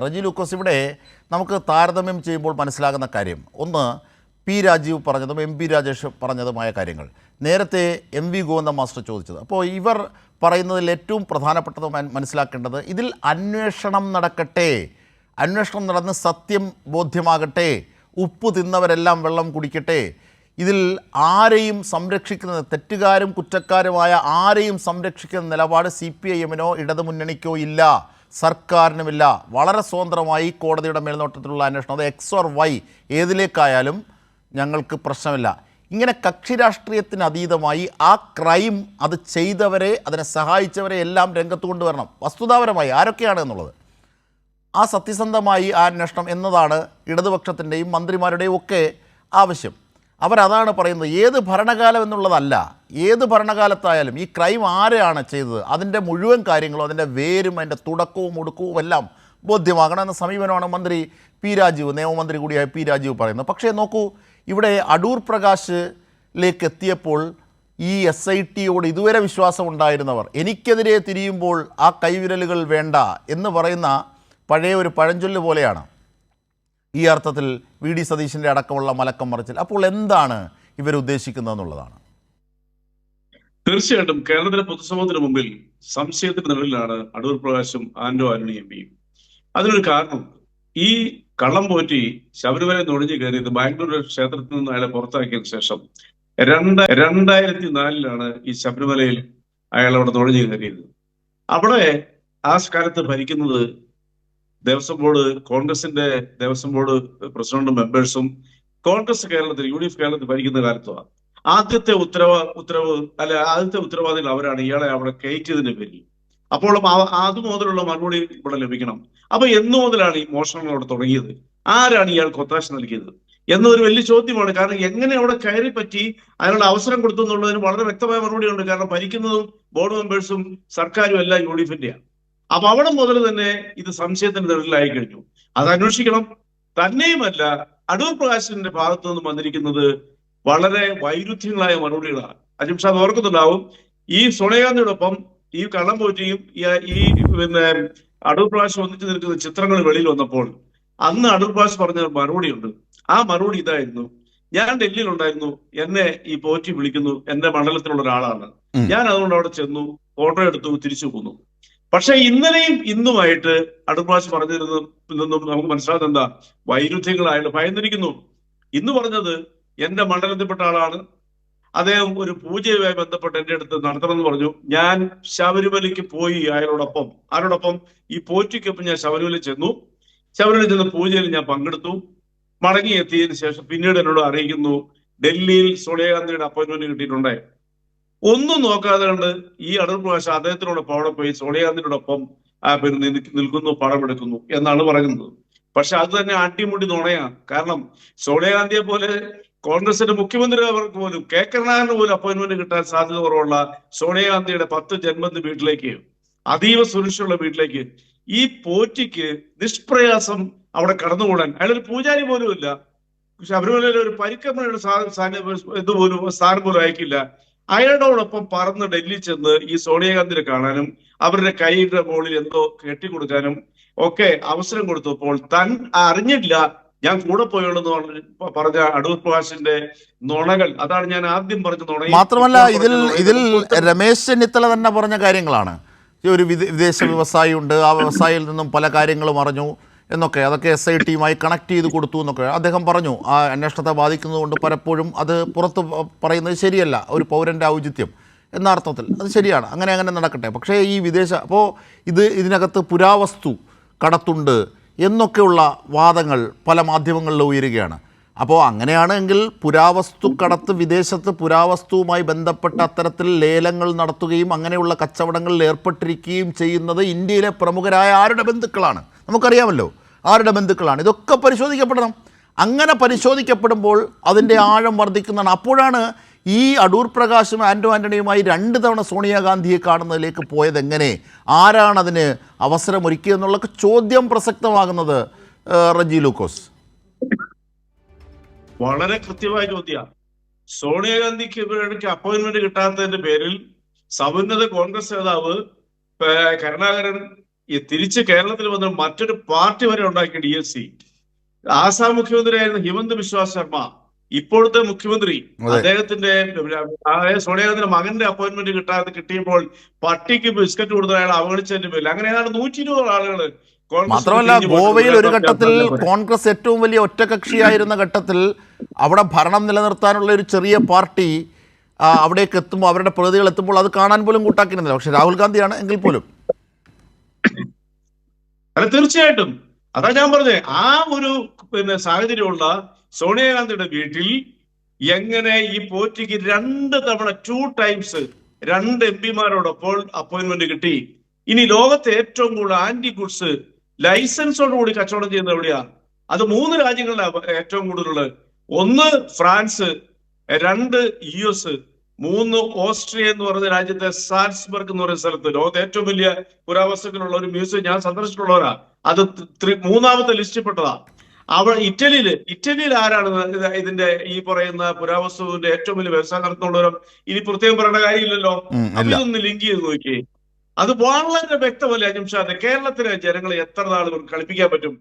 റജി ലൂക്കോസ്, ഇവിടെ നമുക്ക് താരതമ്യം ചെയ്യുമ്പോൾ മനസ്സിലാകുന്ന കാര്യം ഒന്ന്, പി രാജീവ് പറഞ്ഞതും എം പി രാജേഷ് പറഞ്ഞതുമായ കാര്യങ്ങൾ. നേരത്തെ എം വി ഗോവിന്ദ മാസ്റ്റർ ചോദിച്ചത്. അപ്പോൾ ഇവർ പറയുന്നതിൽ ഏറ്റവും പ്രധാനപ്പെട്ടത് മനസ്സിലാക്കേണ്ടത്, ഇതിൽ അന്വേഷണം നടക്കട്ടെ, അന്വേഷണം നടന്ന് സത്യം ബോധ്യമാകട്ടെ, ഉപ്പ് തിന്നവരെല്ലാം വെള്ളം കുടിക്കട്ടെ, ഇതിൽ ആരെയും സംരക്ഷിക്കുന്ന, തെറ്റുകാരും കുറ്റക്കാരുമായ ആരെയും സംരക്ഷിക്കുന്ന നിലപാട് CPIM-നോ ഇടതുമുന്നണിക്കോ ഇല്ല, സർക്കാരിനുമില്ല. വളരെ സ്വതന്ത്രമായി കോടതിയുടെ മേൽനോട്ടത്തിലുള്ള അന്വേഷണം, അത് X or Y ഏതിലേക്കായാലും ഞങ്ങൾക്ക് പ്രശ്നമില്ല. ഇങ്ങനെ കക്ഷി രാഷ്ട്രീയത്തിന് അതീതമായി ആ ക്രൈം, അത് ചെയ്തവരെ, അതിനെ സഹായിച്ചവരെ എല്ലാം രംഗത്ത് കൊണ്ടുവരണം, വസ്തുതാപരമായി ആരൊക്കെയാണ് എന്നുള്ളത്. ആ സത്യസന്ധമായി ആ അന്വേഷണം എന്നതാണ് ഇടതുപക്ഷത്തിൻ്റെയും മന്ത്രിമാരുടെയും ഒക്കെ ആവശ്യം. അവരതാണ് പറയുന്നത്. ഏത് ഭരണകാലം എന്നുള്ളതല്ല, ഏത് ഭരണകാലത്തായാലും ഈ ക്രൈം ആരെയാണ് ചെയ്തത്, അതിൻ്റെ മുഴുവൻ കാര്യങ്ങളും, അതിൻ്റെ വേരും അതിൻ്റെ തുടക്കവും ഒടുക്കവും എല്ലാം ബോധ്യമാകണം എന്ന സമീപനമാണ് മന്ത്രി പി രാജീവ്, നിയമമന്ത്രി കൂടിയായ പി രാജീവ് പറയുന്നത്. പക്ഷേ നോക്കൂ, ഇവിടെ അടൂർ പ്രകാശിലേക്ക് എത്തിയപ്പോൾ ഈ SIT-യോട് ഇതുവരെ വിശ്വാസം ഉണ്ടായിരുന്നവർ എനിക്കെതിരെ തിരിയുമ്പോൾ ആ കൈവിരലുകൾ വേണ്ട എന്ന് പറയുന്ന പഴയ ഒരു പഴഞ്ചൊല്ല് പോലെയാണ് ഈ അർത്ഥത്തിൽ VD സതീശൻ്റെ അടക്കമുള്ള മലക്കം മറിച്ചിൽ. അപ്പോൾ എന്താണ് ഇവരുദ്ദേശിക്കുന്നതെന്നുള്ളതാണ്. തീർച്ചയായിട്ടും കേരളത്തിലെ പൊതുസമൂഹത്തിന് മുമ്പിൽ സംശയത്തിന് നിഴലിലാണ് അടൂർ പ്രകാശും ആന്റോ ആന്റണി MPയും. അതിനൊരു കാരണം, ഈ കള്ളം പോറ്റി ശബരിമല നുഴഞ്ഞു കയറിയത് ബാംഗ്ലൂർ ക്ഷേത്രത്തിൽ നിന്ന് അയാളെ പുറത്താക്കിയതിനു ശേഷം 2004 ഈ ശബരിമലയിൽ അയാൾ അവിടെ നുഴഞ്ഞു കയറിയത്. അവിടെ ആ കാലത്ത് ഭരിക്കുന്നത് ദേവസ്വം ബോർഡ്, കോൺഗ്രസിന്റെ ദേവസ്വം ബോർഡ് പ്രസിഡന്റും മെമ്പേഴ്സും കോൺഗ്രസ് കേരളത്തിൽ, UDF കേരളത്തിൽ ഭരിക്കുന്ന കാലത്തുമാണ്. ആദ്യത്തെ ഉത്തരവാദികൾ അവരാണ് ഇയാളെ അവിടെ കയറ്റിയതിന്റെ പേരിൽ. അപ്പോൾ അതുമുതലുള്ള മറുപടി ഇവിടെ ലഭിക്കണം. അപ്പൊ എന്നു മുതലാണ് ഈ മോഷണങ്ങൾ അവിടെ തുടങ്ങിയത്, ആരാണ് ഇയാൾക്ക് ഒത്താശ നൽകിയത് എന്നൊരു വലിയ ചോദ്യമാണ്. കാരണം എങ്ങനെ അവിടെ കയറി പറ്റി, അതിനുള്ള അവസരം കൊടുത്തു എന്നുള്ളതിന് വളരെ വ്യക്തമായ മറുപടിയുണ്ട്. കാരണം ഭരിക്കുന്നതും ബോർഡ് മെമ്പേഴ്സും സർക്കാരും എല്ലാം UDF-ന്റെയാണ്. അപ്പൊ അവിടെ മുതൽ തന്നെ ഇത് സംശയത്തിന് നിഴലിലായി കഴിഞ്ഞു. അത് അന്വേഷിക്കണം. തന്നെയുമല്ല, അടൂർ പ്രകാശിന്റെ ഭാഗത്തു നിന്നും വന്നിരിക്കുന്നത് വളരെ വൈരുദ്ധ്യങ്ങളായ മറുപടികളാണ്. അജിംഷാദ് ഓർക്കുന്നുണ്ടാവും, ഈ സോണിയാഗാന്ധിയോടൊപ്പം ഈ കള്ളം പോറ്റിയും ഈ അടൂർ പ്രകാശ് ഒന്നിച്ചു നിൽക്കുന്ന ചിത്രങ്ങൾ വെളിയിൽ വന്നപ്പോൾ അന്ന് അടൂർ പ്രകാശ് പറഞ്ഞ മറുപടിയുണ്ട്. ആ മറുപടി ഇതായിരുന്നു: ഞാൻ ഡൽഹിയിൽ ഉണ്ടായിരുന്നു, എന്നെ ഈ പോറ്റി വിളിക്കുന്നു, എന്റെ മണ്ഡലത്തിലുള്ള ഒരാളാണ്, ഞാൻ അതുകൊണ്ട് അവിടെ ചെന്നു, ഫോട്ടോ എടുത്തു, തിരിച്ചു പോന്നു. പക്ഷെ ഇന്നലെയും ഇന്നുമായിട്ട് അടൂർ പ്രകാശ് പറഞ്ഞതിൽ നിന്നും നമുക്ക് മനസ്സിലാകുന്നത് എന്താ? വൈരുദ്ധ്യങ്ങളായിട്ട് ഭയന്നിരിക്കുന്നു. ഇന്ന് പറഞ്ഞത് എന്റെ മണ്ഡലത്തിൽപ്പെട്ട ആളാണ്, അദ്ദേഹം ഒരു പൂജയുമായി ബന്ധപ്പെട്ട് എന്റെ അടുത്ത് നടത്തണമെന്ന് പറഞ്ഞു. ഞാൻ ശബരിമലയ്ക്ക് പോയി അയാളോടൊപ്പം, ആരോടൊപ്പം? ഈ പോറ്റിക്കൊപ്പം ഞാൻ ശബരിമലയിൽ ചെന്നു. ശബരിമലയിൽ ചെന്ന പൂജയിൽ ഞാൻ പങ്കെടുത്തു. മടങ്ങി എത്തിയതിനു ശേഷം പിന്നീട് എന്നോട് അറിയിക്കുന്നു, ഡൽഹിയിൽ സോണിയാഗാന്ധിയുടെ അപ്പോയിന്റ്മെന്റ് കിട്ടിയിട്ടുണ്ടേ. ഒന്നും നോക്കാതെ കണ്ട് ഈ അടൂർ പ്രകാശ് അദ്ദേഹത്തിനോടൊപ്പം അവിടെ പോയി സോണിയാഗാന്ധിയോടൊപ്പം നിൽക്കുന്നു, പടമെടുക്കുന്നു എന്നാണ് പറയുന്നത്. പക്ഷെ അത് തന്നെ അടിമുടി നുണയാണ്. കാരണം സോണിയാഗാന്ധിയെ പോലെ കോൺഗ്രസിന്റെ മുഖ്യമന്ത്രി അവർക്ക് പോലും, കെ കരുണാകരന് പോലും അപ്പോയിന്റ്മെന്റ് കിട്ടാൻ സാധ്യത കുറവുള്ള സോണിയാഗാന്ധിയുടെ 10 ജന്മദിന വീട്ടിലേക്ക്, അതീവ സുരക്ഷയുള്ള വീട്ടിലേക്ക് ഈ പോറ്റിക്ക് നിഷ്പ്രയാസം അവിടെ കടന്നുകൂടാൻ, അയാളൊരു പൂജാരി പോലും ഇല്ല, ശബരിമലയിലെ ഒരു പരിക്രമണയുടെ സ്ഥാനം പോലും അയക്കില്ല. അയാളോടൊപ്പം പറന്ന് ഡൽഹി ചെന്ന് ഈ സോണിയാഗാന്ധിയെ കാണാനും അവരുടെ കൈയുടെ മുകളിൽ എന്തോ കെട്ടിക്കൊടുക്കാനും ഒക്കെ അവസരം കൊടുത്തപ്പോൾ താൻ അറിഞ്ഞില്ല, ഞാൻ കൂടെ പോയുള്ളൂ പറഞ്ഞ അടൂർ പ്രകാശിന്റെ നുണകൾ. അതാണ് ഞാൻ ആദ്യം പറഞ്ഞ നുണ. മാത്രമല്ല, ഇതിൽ രമേശ് ചെന്നിത്തല തന്നെ പറഞ്ഞ കാര്യങ്ങളാണ്. ഒരു വിദേശ വ്യവസായി ഉണ്ട്, ആ വ്യവസായിയിൽ നിന്നും പല കാര്യങ്ങളും അറിഞ്ഞു എന്നൊക്കെ, അതൊക്കെ SIT-യുമായി കണക്ട് ചെയ്ത് കൊടുത്തു എന്നൊക്കെ അദ്ദേഹം പറഞ്ഞു. ആ അന്വേഷണത്തെ ബാധിക്കുന്നതുകൊണ്ട് പലപ്പോഴും അത് പുറത്ത് പറയുന്നത് ശരിയല്ല, ഒരു പൗരൻ്റെ ഔചിത്യം എന്ന അർത്ഥത്തിൽ അത് ശരിയാണ്, അങ്ങനെ നടക്കട്ടെ. പക്ഷേ ഈ അപ്പോൾ ഇതിനകത്ത് പുരാവസ്തു കടത്തുണ്ട് എന്നൊക്കെയുള്ള വാദങ്ങൾ പല മാധ്യമങ്ങളിലും ഉയരുകയാണ്. അപ്പോൾ അങ്ങനെയാണെങ്കിൽ പുരാവസ്തു കടത്ത്, വിദേശത്ത് പുരാവസ്തുവുമായി ബന്ധപ്പെട്ട അത്തരത്തിൽ ലേലങ്ങൾ നടത്തുകയും അങ്ങനെയുള്ള കച്ചവടങ്ങളിൽ ഏർപ്പെട്ടിരിക്കുകയും ചെയ്യുന്നത് ഇന്ത്യയിലെ പ്രമുഖരായ ആരുടെ ബന്ധുക്കളാണ്? നമുക്കറിയാമല്ലോ ആരുടെ ബന്ധുക്കളാണ്. ഇതൊക്കെ പരിശോധിക്കപ്പെടണം. അങ്ങനെ പരിശോധിക്കപ്പെടുമ്പോൾ അതിൻ്റെ ആഴം വർദ്ധിക്കുന്നതാണ്. അപ്പോഴാണ് ഈ അടൂർ പ്രകാശും ആന്റോ ആന്റണിയുമായി 2 തവണ സോണിയാഗാന്ധിയെ കാണുന്നതിലേക്ക് പോയത് എങ്ങനെ, ആരാണതിന് അവസരമൊരുക്കിയെന്നുള്ള ചോദ്യം പ്രസക്തമാകുന്നത്. റജി ലൂക്കോസ്, വളരെ കൃത്യമായ ചോദ്യമാണ്. സോണിയാഗാന്ധിക്ക് അപ്പോയിന്റ്മെന്റ് കിട്ടാത്തതിന്റെ പേരിൽ സമുന്നത കോൺഗ്രസ് നേതാവ് കരുണാകരൻ ഈ തിരിച്ച് കേരളത്തിൽ വന്ന് മറ്റൊരു പാർട്ടി വരെ ഉണ്ടാക്കിയ DSC. ആസാം മുഖ്യമന്ത്രിയായിരുന്ന ഹിമന്ത് ബിശ്വ ശർമ്മ, ഇപ്പോഴത്തെ മുഖ്യമന്ത്രി, അദ്ദേഹത്തിന്റെ സോണിയാഗാന്ധിയുടെ മകന്റെ അപ്പോയിന്റ്മെന്റ് കിട്ടിയപ്പോൾ പട്ടിക്ക് ബിസ്ക്കറ്റ് കൊടുത്ത അയാൾ അവഗണിച്ചതിന്റെ പേരിൽ അങ്ങനെ ഏതാണ്ട് 120 ആളുകൾ. മാത്രമല്ല, ഗോവയിൽ ഒരു ഘട്ടത്തിൽ കോൺഗ്രസ് ഏറ്റവും വലിയ ഒറ്റകക്ഷിയായിരുന്ന ഘട്ടത്തിൽ അവിടെ ഭരണം നിലനിർത്താനുള്ള ഒരു ചെറിയ പാർട്ടി അവിടേക്ക് എത്തുമ്പോൾ, അവരുടെ പ്രതികൾ എത്തുമ്പോൾ അത് കാണാൻ പോലും കൂട്ടാക്കിയിരുന്നില്ല. പക്ഷെ രാഹുൽ ഗാന്ധിയാണ് എങ്കിൽ പോലും. അല്ല, തീർച്ചയായിട്ടും അതാ ഞാൻ പറഞ്ഞത്. ആ ഒരു സാഹചര്യമുള്ള സോണിയാഗാന്ധിയുടെ വീട്ടിൽ എങ്ങനെ ഈ പോറ്റിക്ക് 2 തവണ 2 ടൈംസ് 2 MP-മാരോടൊപ്പോൾ അപ്പോയിന്റ്മെന്റ് കിട്ടി? ഇനി ലോകത്തെ ഏറ്റവും കൂടുതൽ ആന്റി ഗുഡ്സ് ലൈസൻസോടുകൂടി കച്ചവടം ചെയ്യുന്നത് എവിടെയാ? അത് 3 രാജ്യങ്ങളിലാണ് ഏറ്റവും കൂടുതലുള്ളത്. 1 ഫ്രാൻസ്, 2 US, 3 ഓസ്ട്രിയ എന്ന് പറയുന്ന രാജ്യത്തെ സാൽസ്ബർഗ് എന്ന് പറയുന്ന സ്ഥലത്ത് ലോകത്തെ ഏറ്റവും വലിയ പുരാവസ്തുക്കളുള്ള ഒരു മ്യൂസിയം ഞാൻ സന്ദർശിച്ചിട്ടുള്ളവരാ. അത് 3ാമത്തെ ലിസ്റ്റിൽ പെട്ടതാ. ഇറ്റലിയിൽ ആരാണ് ഇതിന്റെ ഈ പറയുന്ന പുരാവസ്തുവിന്റെ ഏറ്റവും വലിയ വ്യവസായം നടത്തുന്നുള്ളവരും? ഇനി പ്രത്യേകം പറയേണ്ട കാര്യമില്ലല്ലോ. അപ്പൊ ഇതൊന്ന് ലിങ്ക് ചെയ്ത് നോക്കിയേ. അത് വളരെ വ്യക്തമല്ലേ അജിംഷാദ്? കേരളത്തിലെ ജനങ്ങളെ എത്ര നാൾ കളിപ്പിക്കാൻ പറ്റും?